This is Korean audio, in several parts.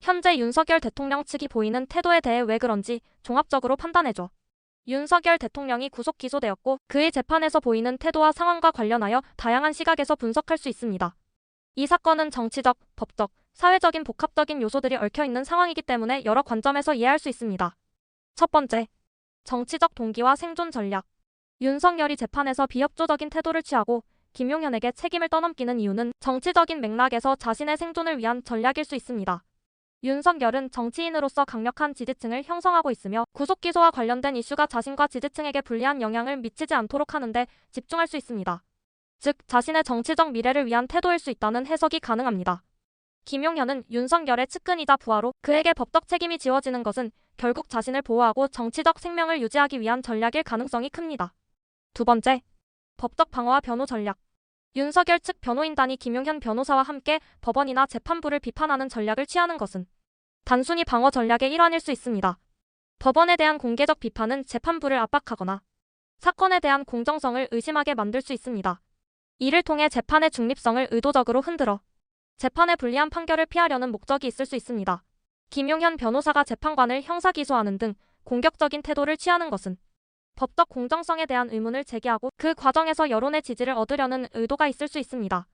현재 윤석열 대통령 측이 보이는 태도에 대해 왜 그런지 종합적으로 판단해줘. 윤석열 대통령이 구속 기소되었고 그의 재판에서 보이는 태도와 상황과 관련하여 다양한 시각에서 분석할 수 있습니다. 이 사건은 정치적, 법적, 사회적인 복합적인 요소들이 얽혀있는 상황이기 때문에 여러 관점에서 이해할 수 있습니다. 첫 번째, 정치적 동기와 생존 전략. 윤석열이 재판에서 비협조적인 태도를 취하고 김용현에게 책임을 떠넘기는 이유는 정치적인 맥락에서 자신의 생존을 위한 전략일 수 있습니다. 윤석열은 정치인으로서 강력한 지지층을 형성하고 있으며 구속기소와 관련된 이슈가 자신과 지지층에게 불리한 영향을 미치지 않도록 하는데 집중할 수 있습니다. 즉, 자신의 정치적 미래를 위한 태도일 수 있다는 해석이 가능합니다. 김용현은 윤석열의 측근이자 부하로 그에게 법적 책임이 지워지는 것은 결국 자신을 보호하고 정치적 생명을 유지하기 위한 전략일 가능성이 큽니다. 두 번째, 법적 방어와 변호 전략. 윤석열 측 변호인단이 김용현 변호사와 함께 법원이나 재판부를 비판하는 전략을 취하는 것은 단순히 방어 전략의 일환일 수 있습니다. 법원에 대한 공개적 비판은 재판부를 압박하거나 사건에 대한 공정성을 의심하게 만들 수 있습니다. 이를 통해 재판의 중립성을 의도적으로 흔들어 재판에 불리한 판결을 피하려는 목적이 있을 수 있습니다. 김용현 변호사가 재판관을 형사기소하는 등 공격적인 태도를 취하는 것은 법적 공정성에 대한 의문을 제기하고 그 과정에서 여론의 지지를 얻으려는 의도가 있을 수 있습니다.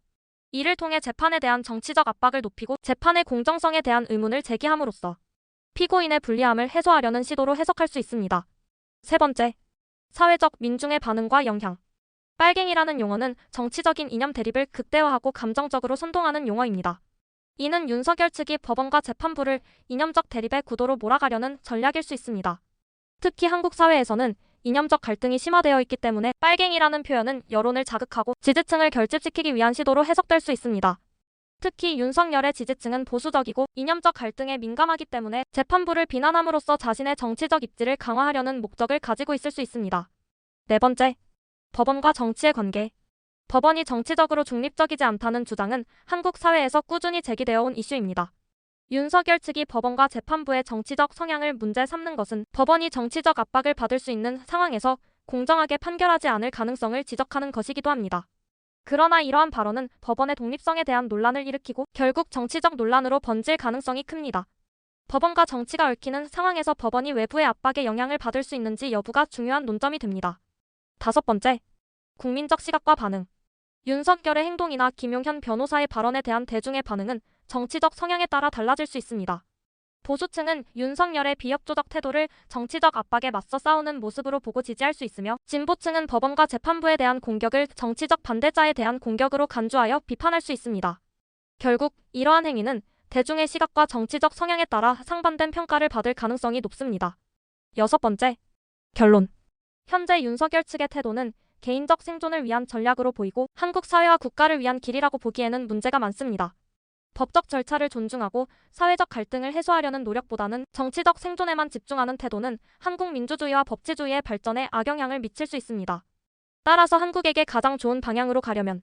이를 통해 재판에 대한 정치적 압박을 높이고 재판의 공정성에 대한 의문을 제기함으로써 피고인의 불리함을 해소하려는 시도로 해석할 수 있습니다. 세 번째, 사회적 민중의 반응과 영향. 빨갱이라는 용어는 정치적인 이념 대립을 극대화하고 감정적으로 선동하는 용어입니다. 이는 윤석열 측이 법원과 재판부를 이념적 대립의 구도로 몰아가려는 전략일 수 있습니다. 특히 한국 사회에서는 이념적 갈등이 심화되어 있기 때문에 빨갱이라는 표현은 여론을 자극하고 지지층을 결집시키기 위한 시도로 해석될 수 있습니다. 특히 윤석열의 지지층은 보수적이고 이념적 갈등에 민감하기 때문에 재판부를 비난함으로써 자신의 정치적 입지를 강화하려는 목적을 가지고 있을 수 있습니다. 네 번째, 법원과 정치의 관계. 법원이 정치적으로 중립적이지 않다는 주장은 한국 사회에서 꾸준히 제기되어 온 이슈입니다. 윤석열 측이 법원과 재판부의 정치적 성향을 문제 삼는 것은 법원이 정치적 압박을 받을 수 있는 상황에서 공정하게 판결하지 않을 가능성을 지적하는 것이기도 합니다. 그러나 이러한 발언은 법원의 독립성에 대한 논란을 일으키고 결국 정치적 논란으로 번질 가능성이 큽니다. 법원과 정치가 얽히는 상황에서 법원이 외부의 압박에 영향을 받을 수 있는지 여부가 중요한 논점이 됩니다. 다섯 번째, 국민적 시각과 반응. 윤석열의 행동이나 김용현 변호사의 발언에 대한 대중의 반응은 정치적 성향에 따라 달라질 수 있습니다. 보수층은 윤석열의 비협조적 태도를 정치적 압박에 맞서 싸우는 모습으로 보고 지지할 수 있으며 진보층은 법원과 재판부에 대한 공격을 정치적 반대자에 대한 공격으로 간주하여 비판할 수 있습니다. 결국 이러한 행위는 대중의 시각과 정치적 성향에 따라 상반된 평가를 받을 가능성이 높습니다. 여섯 번째, 결론. 현재 윤석열 측의 태도는 개인적 생존을 위한 전략으로 보이고 한국 사회와 국가를 위한 길이라고 보기에는 문제가 많습니다. 법적 절차를 존중하고 사회적 갈등을 해소하려는 노력보다는 정치적 생존에만 집중하는 태도는 한국 민주주의와 법치주의의 발전에 악영향을 미칠 수 있습니다. 따라서 한국에게 가장 좋은 방향으로 가려면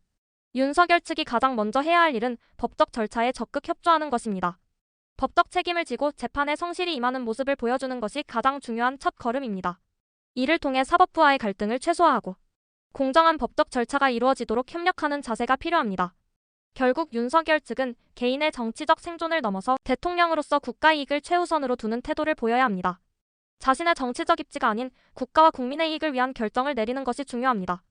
윤석열 측이 가장 먼저 해야 할 일은 법적 절차에 적극 협조하는 것입니다. 법적 책임을 지고 재판에 성실히 임하는 모습을 보여주는 것이 가장 중요한 첫 걸음입니다. 이를 통해 사법부와의 갈등을 최소화하고 공정한 법적 절차가 이루어지도록 협력하는 자세가 필요합니다. 결국 윤석열 측은 개인의 정치적 생존을 넘어서 대통령으로서 국가 이익을 최우선으로 두는 태도를 보여야 합니다. 자신의 정치적 입지가 아닌 국가와 국민의 이익을 위한 결정을 내리는 것이 중요합니다.